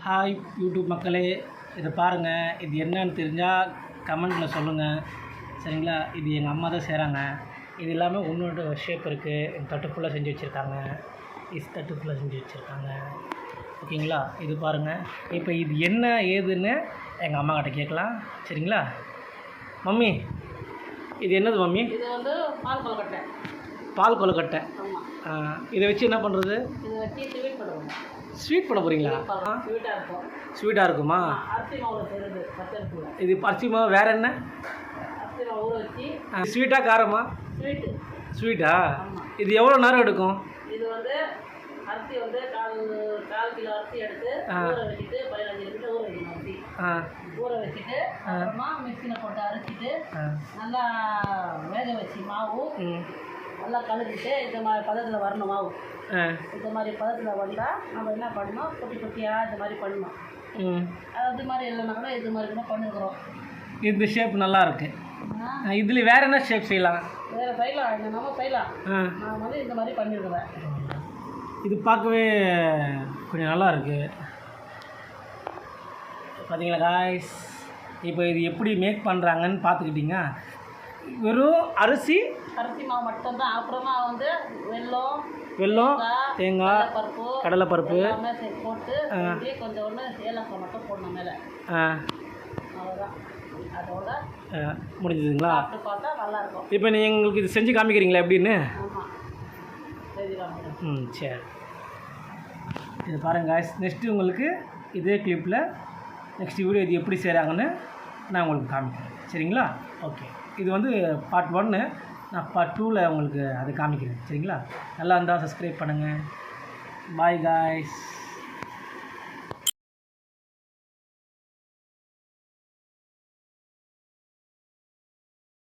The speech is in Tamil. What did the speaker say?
ஹாய் யூடியூப் மக்களே, இதை பாருங்கள். இது என்னன்னு தெரிஞ்சால் கமெண்ட்டில் சொல்லுங்கள், சரிங்களா? இது எங்கள் அம்மா தான் செய்கிறாங்க. இது எல்லாமே ஒன்றோட ஷேப் இருக்குது. இந்த தட்டு ஃபுல்லாக செஞ்சு வச்சுருக்காங்க. தட்டு ஃபுல்லாக செஞ்சு வச்சுருக்காங்க, ஓகேங்களா? இது பாருங்கள். இப்போ இது என்ன ஏதுன்னு எங்கள் அம்மா கிட்ட கேட்கலாம், சரிங்களா? மம்மி, இது என்னது மம்மி? இது வந்து பால் கொழுக்கட்டை. பால் கொழுக்கட்டை. இதை வச்சு என்ன பண்ணுறது? இதை வச்சு ஸ்வீட் பண்ணுவோம். ஸ்வீட் பண்ண போகிறீங்களா? ஸ்வீட்டாக இருக்கும். ஸ்வீட்டாக இருக்குமா? அரிசி மாவில் செய்கிறது பச்சரிசியில். இது அரிசி மாவு. வேறு என்ன? அரிசி மாவு ஊற வச்சு. ஸ்வீட்டாக காரமா? ஸ்வீட்டு. ஸ்வீட்டா? இது எவ்வளோ நேரம் எடுக்கும்? இது வந்து அரிசி வந்து கால் கிலோ அரிசி எடுத்து ஊற வச்சுட்டு 15 நிமிஷம் ஊற வைக்கணும். அரிசி ஊற வச்சுட்டு அப்புறமா மிக்சியில் போட்டு அரைச்சிட்டு நல்லா வேக வச்சு மாவு நல்லா கலக்கிட்டு இந்த மாதிரி பதத்தில் வரணும். மாவு இந்த மாதிரி பதத்தில் வந்தால் நம்ம என்ன பண்ணணும், குட்டி குட்டியாக இந்த மாதிரி பண்ணணும். அது மாதிரி இல்லைன்னா கூட இது மாதிரி கூட பண்ணிருக்கிறோம். இந்த ஷேப் நல்லா இருக்கு. இதில் வேறு என்ன ஷேப் செய்யலாம்? வேறு செய்யலாம், நம்ம செய்யலாம். நான் வந்து இந்த மாதிரி பண்ணியிருக்கிறேன். இது பார்க்கவே கொஞ்சம் நல்லா இருக்குது, பார்த்தீங்களா காய்ஸ்? இப்போ இது எப்படி மேக் பண்ணுறாங்கன்னு பார்த்துக்கிட்டிங்க. வெறும் அரிசி மாவு மட்டும்தான். அப்புறமா வந்து வெல்லம், தேங்காய், கடலைப்பருப்பு எல்லாமே போட்டு கொஞ்சம் ஒன்று ஏலக்காய் மட்டும் போடணும் மேலே. அவ்வளோதான், அதோட முடிஞ்சதுங்களா? பார்த்தா நல்லாயிருக்கும். இப்போ நீங்கள் எங்களுக்கு இது செஞ்சு காமிக்கிறீங்களா எப்படின்னு? ஆமாம், செஞ்சு காமிக்கிறேன். சரி. இது பாருங்கள் காய்ஸ், நெக்ஸ்ட்டு உங்களுக்கு இதே கிளிப்பில் நெக்ஸ்ட் வீடியோ இது எப்படி செய்கிறாங்கன்னு நான் உங்களுக்கு காமிக்கிறேன், சரிங்களா? ஓகே, இது வந்து பார்ட் 1. நான் பார்ட் 2ல் உங்களுக்கு அதை காமிக்கிறேன், சரிங்களா? நல்லா இருந்தால் சப்ஸ்கிரைப் பண்ணுங்கள். Bye guys.